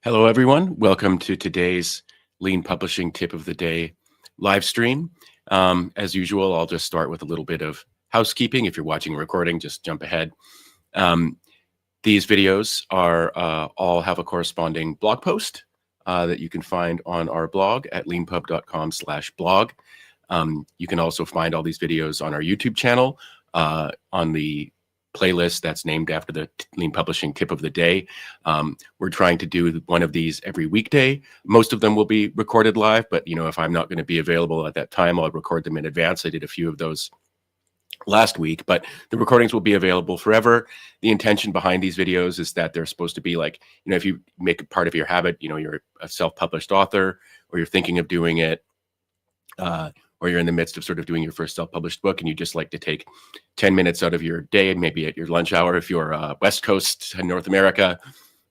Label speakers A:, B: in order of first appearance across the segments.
A: Hello, everyone. Welcome to today's Lean Publishing Tip of the Day live stream. As usual, I'll just start with a little bit of housekeeping. If you're watching a recording, just jump ahead. These videos are all have a corresponding blog post that you can find on our blog at leanpub.com/blog. You can also find all these videos on our YouTube channel on the playlist that's named after the Lean Publishing Tip of the Day. We're trying to do one of these every weekday. Most of them will be recorded live, but if I'm not going to be available at that time, I'll record them in advance. I did a few of those last week, but the recordings will be available forever. The intention behind these videos is that they're supposed to be like, if you make it part of your habit, you're a self-published author or you're thinking of doing it, or you're in the midst of sort of doing your first self-published book and you just like to take 10 minutes out of your day, and maybe at your lunch hour if you're West Coast in North America,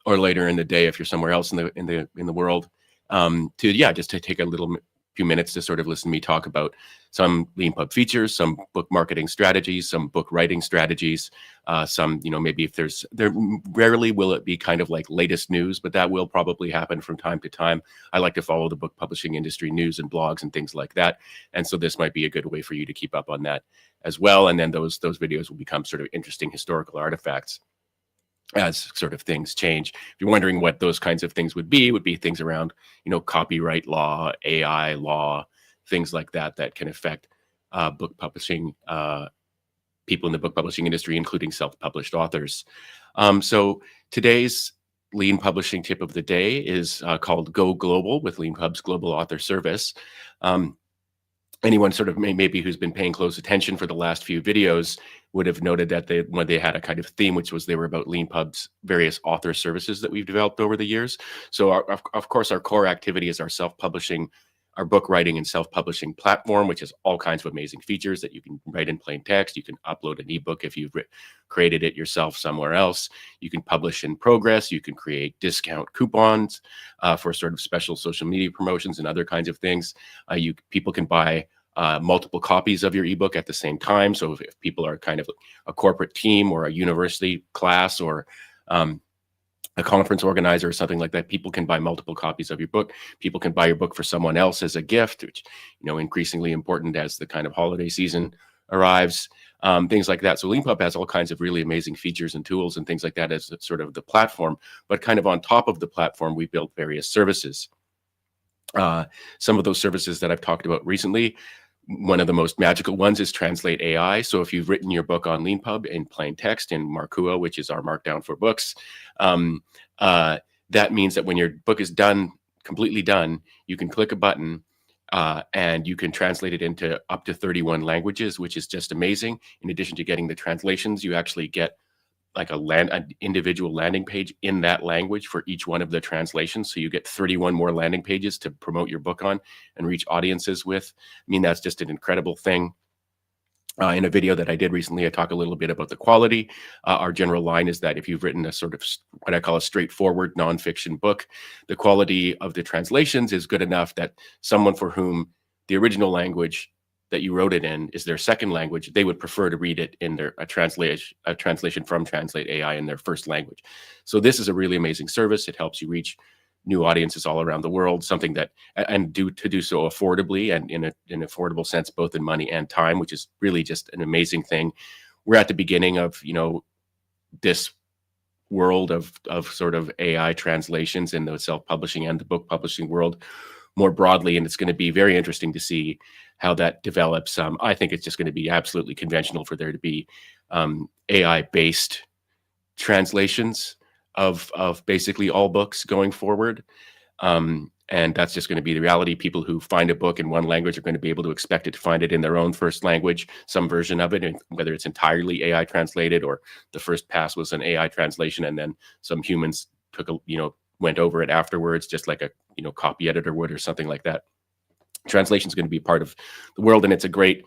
A: or later in the day if you're somewhere else in the world, just to take a few minutes to sort of listen to me talk about some Leanpub features, some book marketing strategies, some book writing strategies, some, maybe if there rarely will it be kind of like latest news, but that will probably happen from time to time. I like to follow the book publishing industry news and blogs and things like that. And so this might be a good way for you to keep up on that as well. And then those videos will become sort of interesting historical artifacts as sort of things change. If you're wondering what those kinds of things would be things around, copyright law, AI law, things like that can affect book publishing, people in the book publishing industry, including self-published authors. So today's Lean Publishing Tip of the Day is called Go Global with Leanpub's GlobalAuthor service. Anyone sort of maybe who's been paying close attention for the last few videos would have noted that they had a kind of theme, which was they were about Leanpub's various author services that we've developed over the years. So of course, our core activity is our self-publishing, our book writing and self-publishing platform, which has all kinds of amazing features that you can write in plain text. You can upload an ebook if you've created it yourself somewhere else. You can publish in progress. You can create discount coupons for sort of special social media promotions and other kinds of things. People can buy multiple copies of your ebook at the same time. So if people are kind of a corporate team or a university class or a conference organizer or something like that, people can buy multiple copies of your book. People can buy your book for someone else as a gift, which, increasingly important as the kind of holiday season arrives, things like that. So Leanpub has all kinds of really amazing features and tools and things like that as sort of the platform, but kind of on top of the platform, we built various services. Some of those services that I've talked about recently, one of the most magical ones is Translate AI. So if you've written your book on Leanpub in plain text in Markua, which is our markdown for books, that means that when your book is done, completely done, you can click a button and you can translate it into up to 31 languages, which is just amazing. In addition to getting the translations, you actually get like an individual landing page in that language for each one of the translations. So you get 31 more landing pages to promote your book on and reach audiences with. I mean, that's just an incredible thing. In a video that I did recently, I talk a little bit about the quality. Our general line is that if you've written a sort of what I call a straightforward nonfiction book, the quality of the translations is good enough that someone for whom the original language that you wrote it in is their second language, they would prefer to read it in a translation from Translate AI in their first language. So this is a really amazing service. It helps you reach new audiences all around the world, something that, and do so affordably and in an affordable sense, both in money and time, which is really just an amazing thing. We're at the beginning of, this world of sort of AI translations in the self-publishing and the book publishing world more broadly, and it's going to be very interesting to see how that develops. I think it's just going to be absolutely conventional for there to be AI-based translations of basically all books going forward. And that's just going to be the reality. People who find a book in one language are going to be able to expect it to find it in their own first language, some version of it, and whether it's entirely AI translated or the first pass was an AI translation and then some humans went over it afterwards, just like a copy editor would or something like that. Translation is going to be part of the world, and it's a great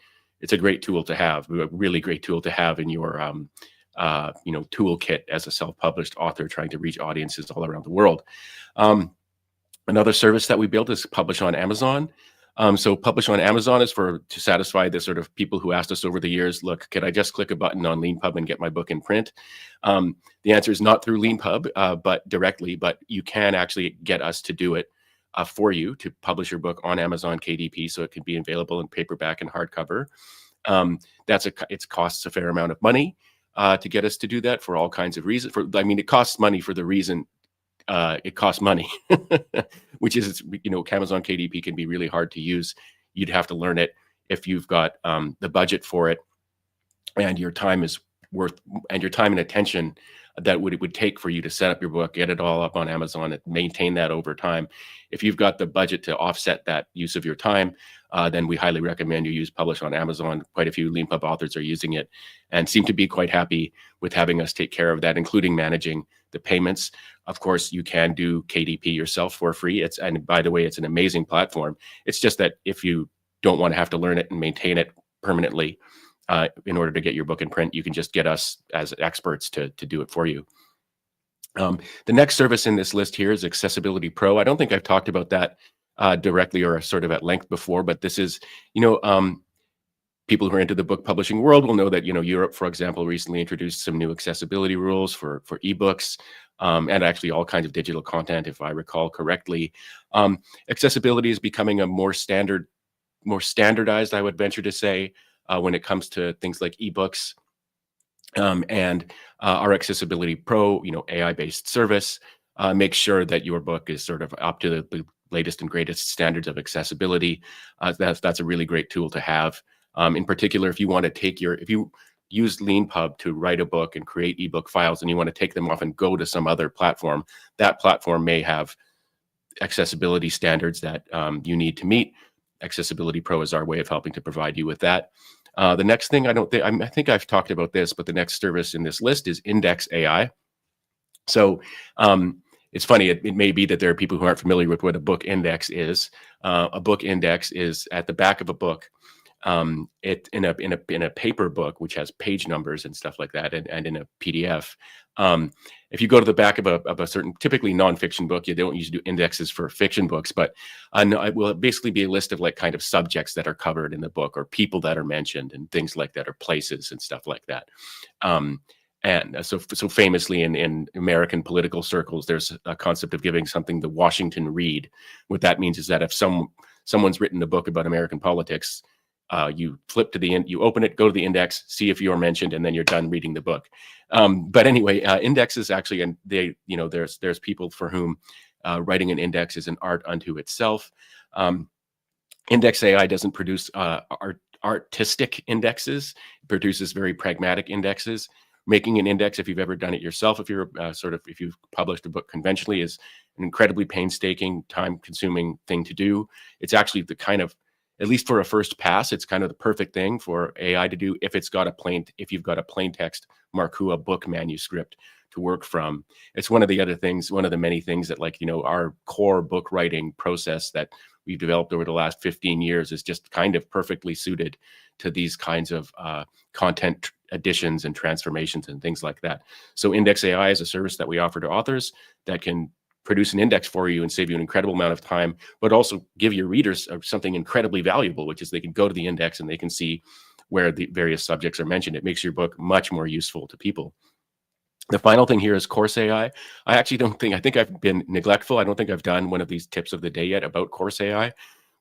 A: tool to have, a really great tool to have in your toolkit as a self-published author trying to reach audiences all around the world. Another service that we built is Publish on Amazon. So publish on Amazon is to satisfy the sort of people who asked us over the years, look, could I just click a button on Leanpub and get my book in print? The answer is not through Leanpub, but directly, but you can actually get us to do it for you, to publish your book on Amazon KDP, so it can be available in paperback and hardcover. It costs a fair amount of money to get us to do that for all kinds of reasons. It costs money for the reason it costs money, which is, Amazon KDP can be really hard to use. You'd have to learn it if you've got the budget for it, and your time and attention that it would take for you to set up your book, get it all up on Amazon, and maintain that over time. If you've got the budget to offset that use of your time, then we highly recommend you use Publish on Amazon. Quite a few Leanpub authors are using it and seem to be quite happy with having us take care of that, including managing the payments. Of course, you can do KDP yourself for free. And by the way, it's an amazing platform. It's just that if you don't want to have to learn it and maintain it permanently, in order to get your book in print, you can just get us as experts to do it for you. The next service in this list here is Accessibility Pro. I don't think I've talked about that directly or sort of at length before, but this is, people who are into the book publishing world will know that, Europe, for example, recently introduced some new accessibility rules for ebooks, and actually all kinds of digital content, if I recall correctly. Accessibility is becoming a more standardized, I would venture to say, when it comes to things like ebooks, and our Accessibility Pro, AI-based service, makes sure that your book is sort of up to the latest and greatest standards of accessibility. That's a really great tool to have. In particular, if you want to if you use Leanpub to write a book and create ebook files, and you want to take them off and go to some other platform, that platform may have accessibility standards that you need to meet. Accessibility Pro is our way of helping to provide you with that. The next thing, I think I've talked about this, but the next service in this list is Index AI. So it's funny, it may be that there are people who aren't familiar with what a book index is. A book index is at the back of a book. In a paper book, which has page numbers and stuff like that, and in a PDF. If you go to the back of a certain, typically nonfiction book, you don't usually do indexes for fiction books, but it will basically be a list of like kind of subjects that are covered in the book, or people that are mentioned and things like that, or places and stuff like that. And so famously in American political circles, there's a concept of giving something the Washington read. What that means is that if someone's written a book about American politics, you flip to you open it, go to the index, see if you're mentioned, and then you're done reading the book. But anyway, indexes actually, and there's people for whom writing an index is an art unto itself. Index AI doesn't produce artistic indexes; it produces very pragmatic indexes. Making an index, if you've ever done it yourself, if you've published a book conventionally, is an incredibly painstaking, time-consuming thing to do. It's actually the kind of, at least for a first pass, it's kind of the perfect thing for AI to do if you've got a plain text Markua book manuscript to work from. It's one of the many things that, our core book writing process that we've developed over the last 15 years is just kind of perfectly suited to these kinds of content additions and transformations and things like that. So Index AI is a service that we offer to authors that can produce an index for you and save you an incredible amount of time, but also give your readers something incredibly valuable, which is they can go to the index and they can see where the various subjects are mentioned. It makes your book much more useful to people. The final thing here is Course AI. I think I've been neglectful. I don't think I've done one of these tips of the day yet about Course AI.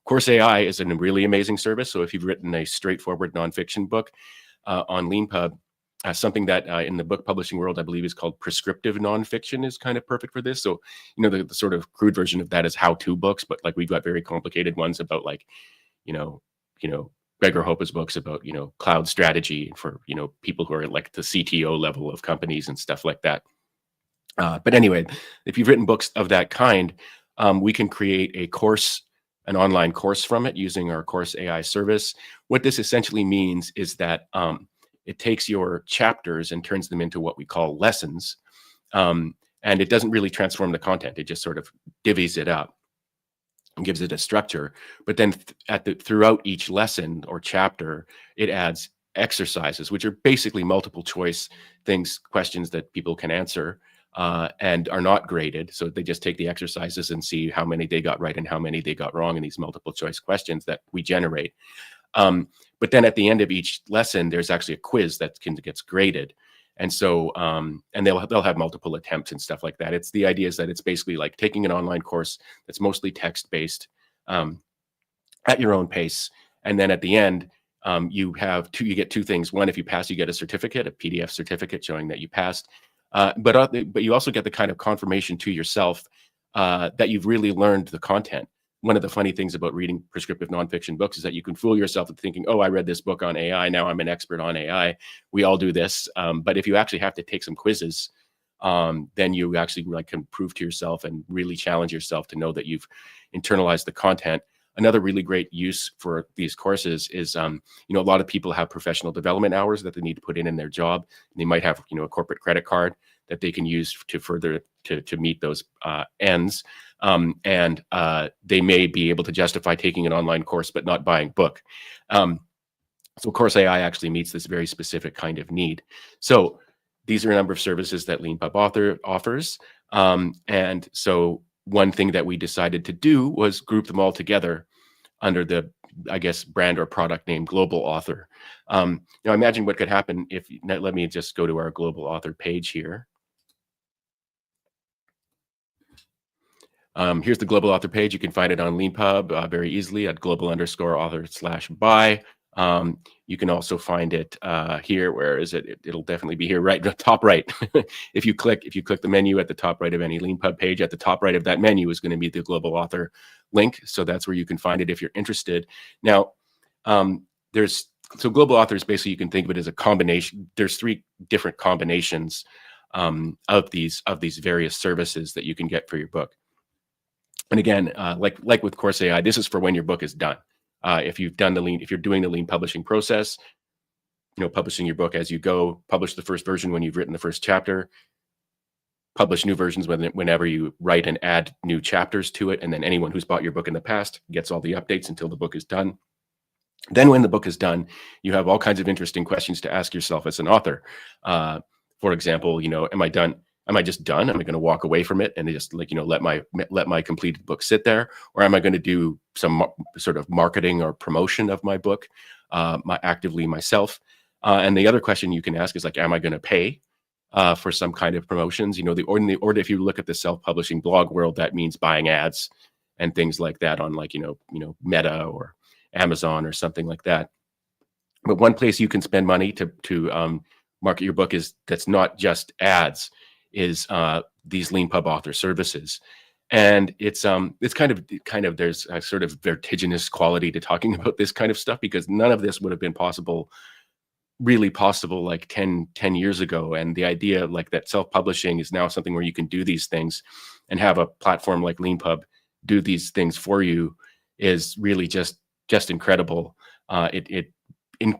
A: Course AI is a really amazing service. So if you've written a straightforward nonfiction book on Leanpub, something that in the book publishing world, I believe, is called prescriptive nonfiction is kind of perfect for this. So, the sort of crude version of that is how-to books, but we've got very complicated ones about Gregor Hoppe's books about, cloud strategy for, people who are like the CTO level of companies and stuff like that. But anyway, if you've written books of that kind, we can create an online course from it using our Course AI service. What this essentially means is that it takes your chapters and turns them into what we call lessons. And it doesn't really transform the content. It just sort of divvies it up and gives it a structure. But then throughout each lesson or chapter, it adds exercises, which are basically multiple choice questions that people can answer. and are not graded. So they just take the exercises and see how many they got right and how many they got wrong in these multiple choice questions that we generate. But then at the end of each lesson, there's actually a quiz that gets graded. And so, and they'll have multiple attempts and stuff like that. It's the idea is that it's basically like taking an online course that's mostly text-based at your own pace. And then at the end, you get two things. One, if you pass, you get a certificate, a PDF certificate showing that you passed. But you also get the kind of confirmation to yourself that you've really learned the content. One of the funny things about reading prescriptive nonfiction books is that you can fool yourself into thinking, oh, I read this book on AI. Now I'm an expert on AI. We all do this. But if you actually have to take some quizzes, then you actually can prove to yourself and really challenge yourself to know that you've internalized the content. Another really great use for these courses is, a lot of people have professional development hours that they need to put in their job. They might have, a corporate credit card that they can use to further to meet those ends. And they may be able to justify taking an online course, but not buying book. So Course AI actually meets this very specific kind of need. So these are a number of services that Leanpub offers. And so one thing that we decided to do was group them all together under the, I guess, brand or product name GlobalAuthor. Imagine what could happen if, let me just go to our GlobalAuthor page here. Here's the GlobalAuthor page. You can find it on Leanpub very easily at global_author/buy. You can also find it here. Where is it? It'll definitely be here, right, top right. If you click the menu at the top right of any Leanpub page, at the top right of that menu is going to be the GlobalAuthor link. So that's where you can find it if you're interested. Now, GlobalAuthor is basically, you can think of it as a combination. There's 3 different combinations of these various services that you can get for your book. And again, like with Course AI, this is for when your book is done. If you're doing the lean publishing process, publishing your book as you go, publish the first version when you've written the first chapter, publish new versions whenever you write and add new chapters to it. And then anyone who's bought your book in the past gets all the updates until the book is done. Then when the book is done, you have all kinds of interesting questions to ask yourself as an author. For example, am I done? Am I just done? Am I going to walk away from it and just let my completed book sit there? Or am I going to do some sort of marketing or promotion of my book actively myself? And the other question you can ask is am I going to pay for some kind of promotions? Or if you look at the self-publishing blog world, that means buying ads and things like that on Meta or Amazon or something like that. But one place you can spend money to market your book that's not just ads is these Leanpub author services. And it's kind of there's a sort of vertiginous quality to talking about this kind of stuff, because none of this would have been really possible like 10 years ago. And the idea that self-publishing is now something where you can do these things and have a platform like Leanpub do these things for you is really just incredible. It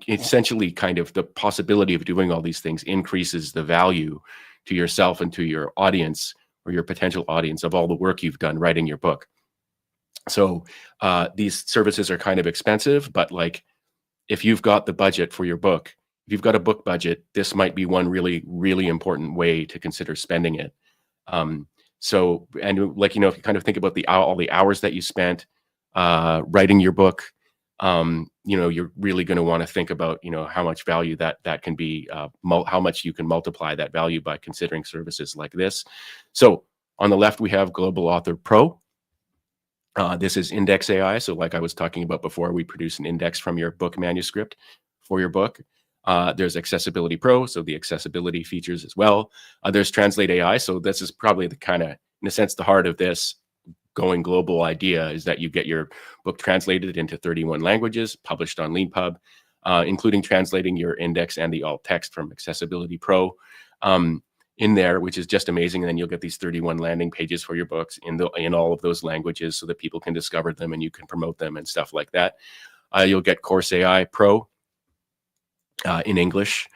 A: essentially kind of the possibility of doing all these things increases the value to yourself and to your audience or your potential audience of all the work you've done writing your book. So these services are kind of expensive, but if you've got the budget for your book, if you've got a book budget, this might be one really, really important way to consider spending it. And if you kind of think about all the hours that you spent writing your book, you're really going to want to think about, how much value that can be, how much you can multiply that value by considering services like this. So on the left, we have GlobalAuthor Pro. This is Index AI. So like I was talking about before, we produce an index from your book manuscript for your book. There's Accessibility Pro, so the accessibility features as well. There's Translate AI. So this is probably the kind of, in a sense, the heart of this going global idea, is that you get your book translated into 31 languages, published on Leanpub, including translating your index and the alt text from Accessibility Pro in there, which is just amazing. And then you'll get these 31 landing pages for your books in all of those languages so that people can discover them and you can promote them and stuff like that. You'll get Course AI Pro in English.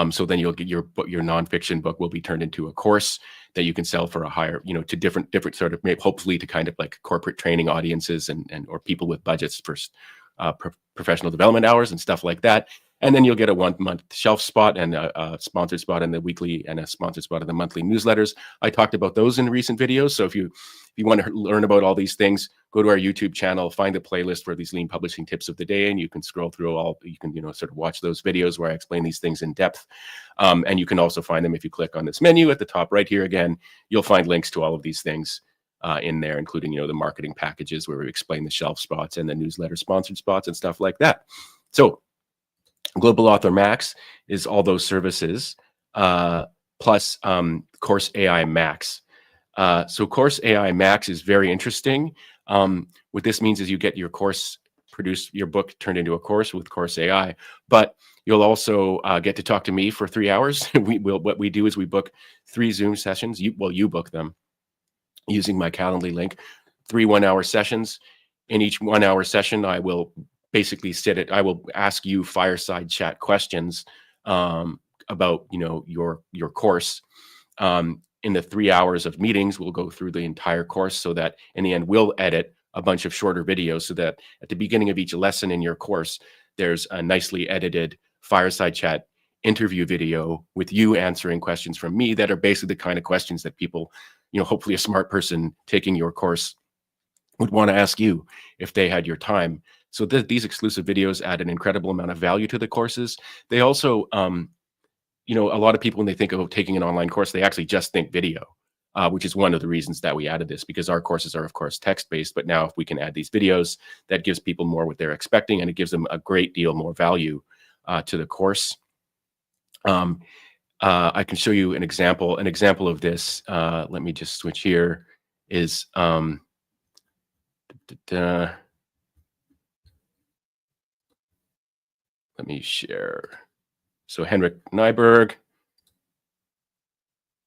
A: So then you'll get your nonfiction book will be turned into a course that you can sell for a higher, to different sort of, maybe hopefully to kind of like corporate training audiences and or people with budgets for professional development hours and stuff like that. And then you'll get a 1-month shelf spot and a sponsored spot in the weekly and a sponsored spot in the monthly newsletters. I talked about those in recent videos. So if you want to learn about all these things, go to our YouTube channel, find a playlist for these lean publishing tips of the day, and you can scroll through you can, sort of watch those videos where I explain these things in depth. And you can also find them if you click on this menu at the top right here. Again, you'll find links to all of these things in there, including, the marketing packages where we explain the shelf spots and the newsletter sponsored spots and stuff like that. So GlobalAuthor Max is all those services, plus Course AI Max. So Course AI Max is very interesting. What this means is you get your course your book turned into a course with Course AI, but you'll also get to talk to me for 3 hours. What we do is we book 3 Zoom sessions. You book them using my Calendly link, 3 1-hour sessions. In each 1-hour session, I will basically I will ask you fireside chat questions about your course. In the 3 hours of meetings, we'll go through the entire course, so that in the end we'll edit a bunch of shorter videos, so that at the beginning of each lesson in your course, there's a nicely edited fireside chat interview video with you answering questions from me that are basically the kind of questions that people, hopefully a smart person taking your course would want to ask you if they had your time. So these exclusive videos add an incredible amount of value to the courses. They also, a lot of people, when they think of taking an online course, they actually just think video, which is one of the reasons that we added this, because our courses are, of course, text-based. But now if we can add these videos, that gives people more what they're expecting, and it gives them a great deal more value to the course. I can show you an example. An example of this, let me just switch here, is let me share. So Henrik Nyberg,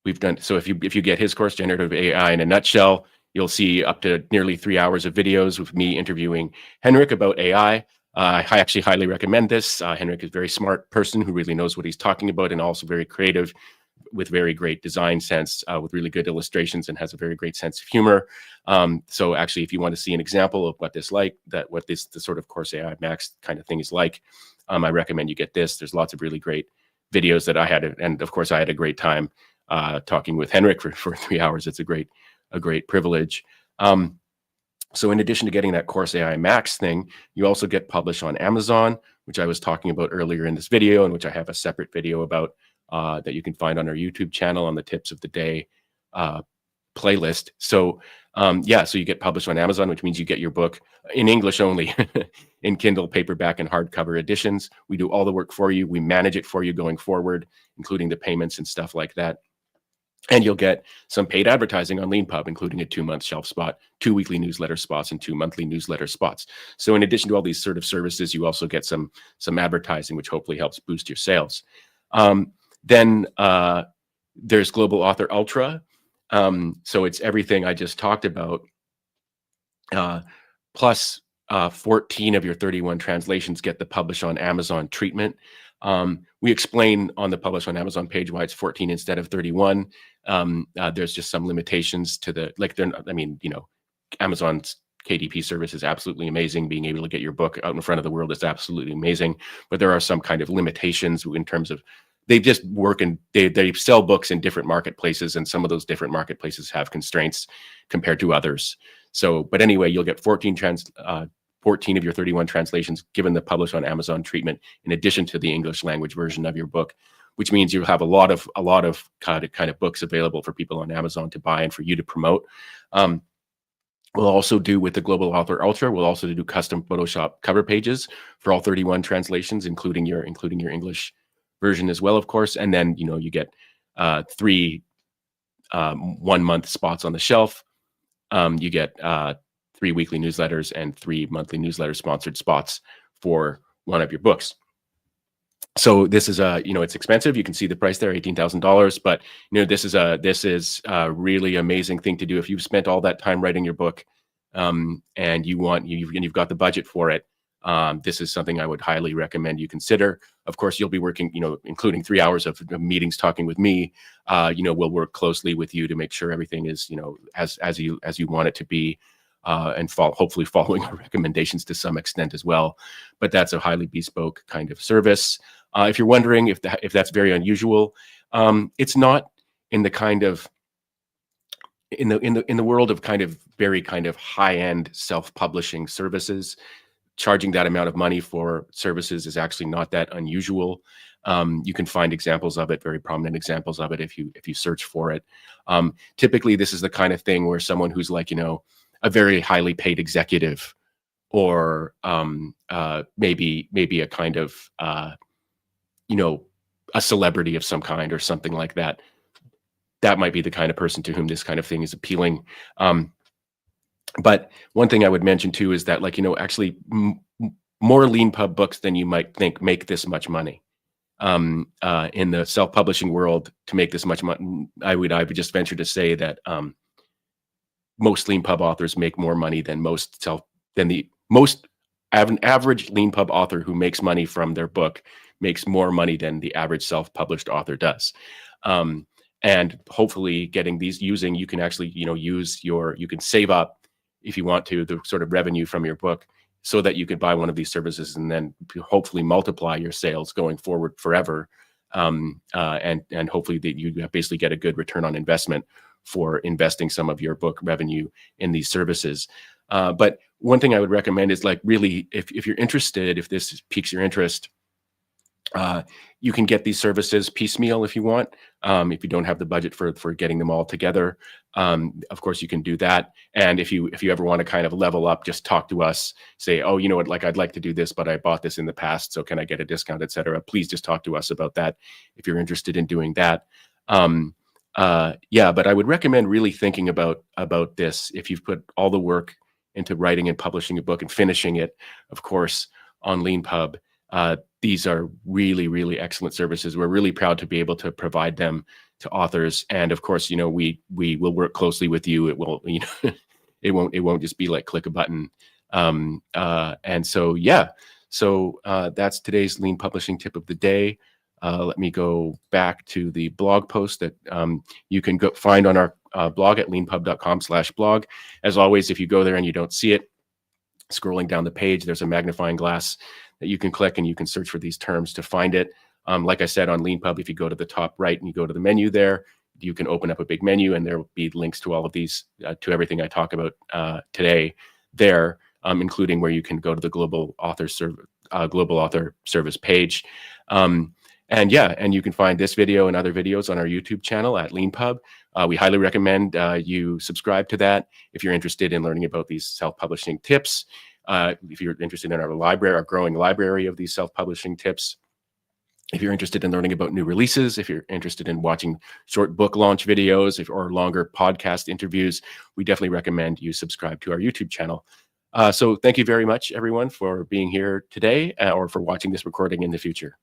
A: we've done, so if you get his course, Generative AI in a Nutshell, you'll see up to nearly 3 hours of videos with me interviewing Henrik about AI. I actually highly recommend this. Henrik is a very smart person who really knows what he's talking about, and also very creative, with very great design sense, with really good illustrations, and has a very great sense of humor. So actually, if you want to see an example of what the sort of Course AI Max kind of thing is like, I recommend you get this. There's lots of really great videos that I had, and of course I had a great time talking with Henrik for 3 hours. It's a great privilege. So in addition to getting that Course AI Max thing, you also get published on Amazon, which I was talking about earlier in this video, and which I have a separate video about that you can find on our YouTube channel on the Tips of the Day playlist. So so you get published on Amazon, which means you get your book in English only, in Kindle, paperback, and hardcover editions. We do all the work for you. We manage it for you going forward, including the payments and stuff like that. And you'll get some paid advertising on Leanpub, including a 2-month shelf spot, 2 weekly newsletter spots, and 2 monthly newsletter spots. So in addition to all these sort of services, you also get some advertising, which hopefully helps boost your sales. Then there's GlobalAuthor Ultra. So it's everything I just talked about, plus 14 of your 31 translations get the Publish on Amazon treatment. We explain on the Publish on Amazon page why it's 14 instead of 31. There's just some limitations to Amazon's KDP service is absolutely amazing. Being able to get your book out in front of the world is absolutely amazing. But there are some kind of limitations in terms of they just work, and they sell books in different marketplaces, and some of those different marketplaces have constraints compared to others. So, but anyway, you'll get 14 of your 31 translations given the Publish on Amazon treatment, in addition to the English language version of your book, which means you'll have a lot of kind of books available for people on Amazon to buy and for you to promote. We'll also do, with the GlobalAuthor Ultra, we'll also do custom Photoshop cover pages for all 31 translations, including your English version as well, of course. And then you get 3 1-month spots on the shelf. You get 3 weekly newsletters and 3 monthly newsletter sponsored spots for one of your books. So this is it's expensive. You can see the price there, $18,000. But this is a really amazing thing to do if you've spent all that time writing your book, and you've got the budget for it. This is something I would highly recommend you consider. Of course, you'll be working, including 3 hours of meetings talking with me. We'll work closely with you to make sure everything is, as you want it to be. and hopefully following our recommendations to some extent as well. But that's a highly bespoke kind of service. If you're wondering if that's very unusual, it's not in the kind of in the world of kind of very kind of high-end self-publishing services. Charging that amount of money for services is actually not that unusual. You can find examples of it, very prominent examples of it, if you search for it. Typically, this is the kind of thing where someone who's like, a very highly paid executive, or maybe a kind of a celebrity of some kind or something like that. That might be the kind of person to whom this kind of thing is appealing. But one thing I would mention too is that, actually more Leanpub books than you might think make this much money. In the self-publishing world, to make this much money, I would just venture to say that most Leanpub authors make more money than an average Leanpub author who makes money from their book makes more money than the average self-published author does. And hopefully getting these you can actually, you can save up, if you want to, the sort of revenue from your book, so that you could buy one of these services and then hopefully multiply your sales going forward forever. And hopefully that you basically get a good return on investment for investing some of your book revenue in these services. But one thing I would recommend is, really, if you're interested, if this piques your interest, you can get these services piecemeal if you want. If you don't have the budget for getting them all together, of course you can do that. And if you ever want to kind of level up, just talk to us. Say, oh, you know what, I'd like to do this, but I bought this in the past, so can I get a discount, etc. Please just talk to us about that if you're interested in doing that. But I would recommend really thinking about this if you've put all the work into writing and publishing a book and finishing it, of course, on Leanpub. These are really, really excellent services. We're really proud to be able to provide them to authors. And of course, we will work closely with you. It will, it won't just be like click a button. And so, that's today's Lean Publishing tip of the day. Let me go back to the blog post that you can go find on our blog at leanpub.com/blog. As always, if you go there and you don't see it, scrolling down the page, there's a magnifying glass that you can click, and you can search for these terms to find it. Like I said, on Leanpub, if you go to the top right and you go to the menu there, you can open up a big menu, and there will be links to all of these, to everything I talk about today there, including where you can go to the GlobalAuthor service page. And you can find this video and other videos on our YouTube channel at Leanpub. We highly recommend you subscribe to that if you're interested in learning about these self-publishing tips. If you're interested in our growing library of these self-publishing tips. If you're interested in learning about new releases, if you're interested in watching short book launch videos or longer podcast interviews, we definitely recommend you subscribe to our YouTube channel. So thank you very much, everyone, for being here today or for watching this recording in the future.